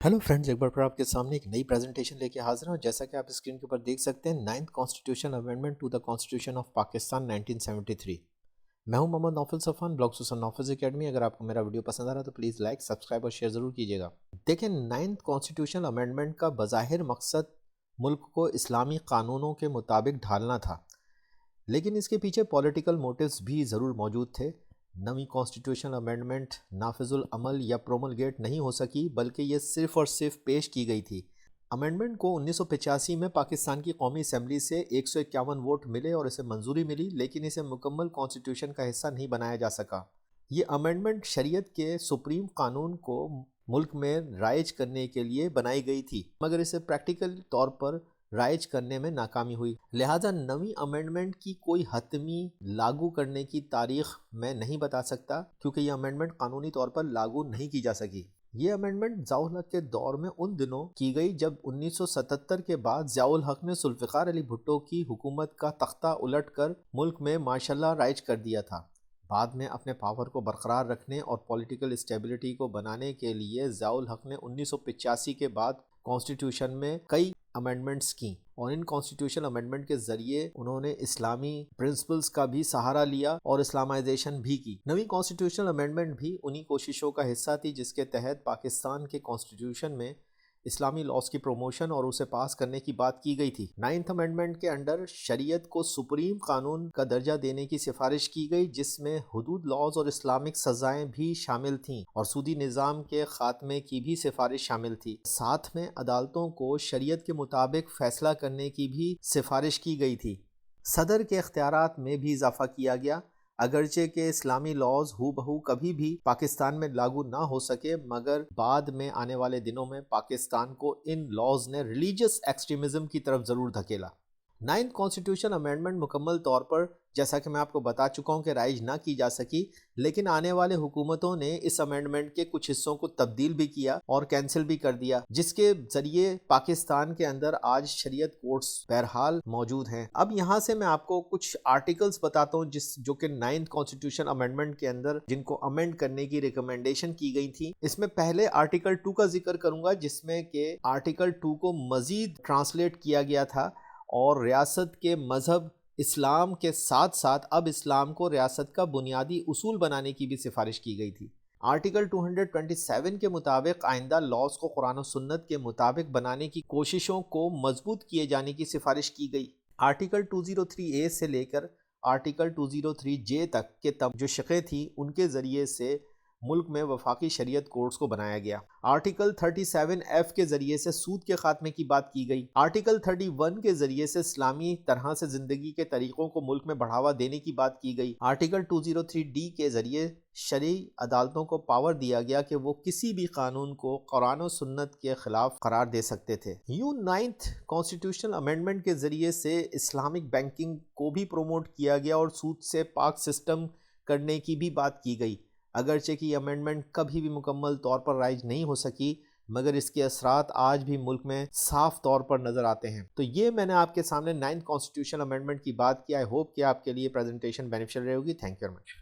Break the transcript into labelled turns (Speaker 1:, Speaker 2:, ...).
Speaker 1: Hello friends, एक बार फिर आपके सामने एक नई प्रेजेंटेशन लेके हाजिर हूँ। जैसा कि आप स्क्रीन के ऊपर देख सकते हैं, 9th constitution amendment to the constitution of Pakistan 1973। मैं हूं मोहम्मद नौफल सफ़ान, ब्लॉग सुसन नौफल एकेडमी। अगर आपको मेरा वीडियो पसंद आ रहा है तो प्लीज़ लाइक, सब्सक्राइब और शेयर ज़रूर कीजिएगा। देखें, 9th कॉन्स्टिट्यूशन अमेंडमेंट का बज़ाहिर मकसद मुल्क को इस्लामी कानूनों के मुताबिक ढालना था, लेकिन इसके पीछे पॉलिटिकल मोटिव्स भी ज़रूर मौजूद थे। नवी कॉन्स्टिट्यूशन अमेंडमेंट नाफिजुल अमल या प्रोमलगेट नहीं हो सकी, बल्कि ये सिर्फ़ और सिर्फ पेश की गई थी। अमेंडमेंट को 1985 में पाकिस्तान की कौमी असम्बली से 151 वोट मिले और इसे मंजूरी मिली, लेकिन इसे मुकम्मल कॉन्स्टिट्यूशन का हिस्सा नहीं बनाया जा सका। ये अमेंडमेंट शरीयत के सुप्रीम कानून को मुल्क में राइज करने के लिए बनाई गई थी, मगर इसे प्रैक्टिकल तौर पर राइज करने में नाकामी हुई। लिहाजा नवी अमेंडमेंट की कोई हतमी लागू करने की तारीख मैं नहीं बता सकता, क्योंकि ये अमेंडमेंट कानूनी तौर पर लागू नहीं की जा सकी। ये अमेंडमेंट ज़ियाउल हक के दौर में उन दिनों की गई जब 1977 के बाद ज़ियाउल हक ने जुल्फ़िकार अली भुट्टो की हुकूमत का तख्ता उलट कर मुल्क में माशाल्लाह राइज कर दिया था। बाद में अपने पावर को बरकरार रखने और पॉलिटिकल स्टेबिलिटी को बनाने के लिए ज़ियाउल हक ने 1985 के बाद कॉन्स्टिट्यूशन में कई अमेंडमेंट्स की, और इन कॉन्स्टिट्यूशन अमेंडमेंट के ज़रिए उन्होंने इस्लामी प्रिंसिपल्स का भी सहारा लिया और इस्लामाइजेशन भी की। नवी कॉन्स्टिट्यूशनल अमेंडमेंट भी उन्हीं कोशिशों का हिस्सा थी जिसके तहत पाकिस्तान के कॉन्स्टिट्यूशन में इस्लामी लॉज की प्रमोशन और उसे पास करने की बात की गई थी। 9th अमेंडमेंट के अंडर शरीयत को सुप्रीम कानून का दर्जा देने की सिफारिश की गई, जिसमें हुदूद लॉज और इस्लामिक सजाएं भी शामिल थीं, और सूदी निज़ाम के खात्मे की भी सिफारिश शामिल थी। साथ में अदालतों को शरीयत के मुताबिक फैसला करने की भी सिफारिश की गई थी। सदर के इख्तियारात में भी इजाफा किया गया। अगरचे के इस्लामी लॉज हू बहू कभी भी पाकिस्तान में लागू ना हो सके, मगर बाद में आने वाले दिनों में पाकिस्तान को इन लॉज ने रिलीजियस एक्सट्रीमिज्म की तरफ ज़रूर धकेला। 9th कॉन्स्टिट्यूशन अमेंडमेंट मुकम्मल तौर पर, जैसा कि मैं आपको बता चुका हूं, कि राइज ना की जा सकी, लेकिन आने वाले हुकूमतों ने इस अमेंडमेंट के कुछ हिस्सों को तब्दील भी किया और कैंसिल भी कर दिया, जिसके ज़रिए पाकिस्तान के अंदर आज शरीयत कोर्ट्स बहरहाल मौजूद हैं। अब यहाँ से मैं आपको कुछ आर्टिकल्स बताता हूँ जो कि 9th कॉन्स्टिट्यूशन अमेंडमेंट के अंदर जिनको अमेंड करने की रिकमेंडेशन की गई थी। इसमें पहले आर्टिकल 2 का जिक्र करूंगा, जिसमें कि आर्टिकल 2 को मजीद ट्रांसलेट किया गया था और रियासत के मज़हब इस्लाम के साथ साथ अब इस्लाम को रियासत का बुनियादी उसूल बनाने की भी सिफारिश की गई थी। आर्टिकल 227 के मुताबिक आइंदा लॉज को कुरान और सुन्नत के मुताबिक बनाने की कोशिशों को मजबूत किए जाने की सिफारिश की गई। आर्टिकल 203A से लेकर आर्टिकल 203J तक के जो शक़ें थी, उनके ज़रिए से मुल्क में वफाकी शरीयत कोर्ट्स को बनाया गया। आर्टिकल 37F के जरिए से सूद के खात्मे की बात की गई। आर्टिकल 31 के जरिए से इस्लामी तरह से जिंदगी के तरीकों को मुल्क में बढ़ावा देने की बात की गई। आर्टिकल 203D के जरिए शरई अदालतों को पावर दिया गया कि वो किसी भी कानून को कुरान और सुन्नत के खिलाफ करार दे सकते थे। यूं 9th कॉन्स्टिट्यूशनल अमेंडमेंट के जरिए से इस्लामिक बैंकिंग को भी प्रोमोट किया गया और सूद से पाक सिस्टम करने की भी बात की गई। अगरचे कि अमेंडमेंट कभी भी मुकम्मल तौर पर राइज नहीं हो सकी, मगर इसके असरात आज भी मुल्क में साफ तौर पर नज़र आते हैं। तो ये मैंने आपके सामने 9th कॉन्स्टिट्यूशन अमेंडमेंट की बात की। आई होप कि आपके लिए प्रेजेंटेशन बेनिफिशियल रहेगी। Thank you very much.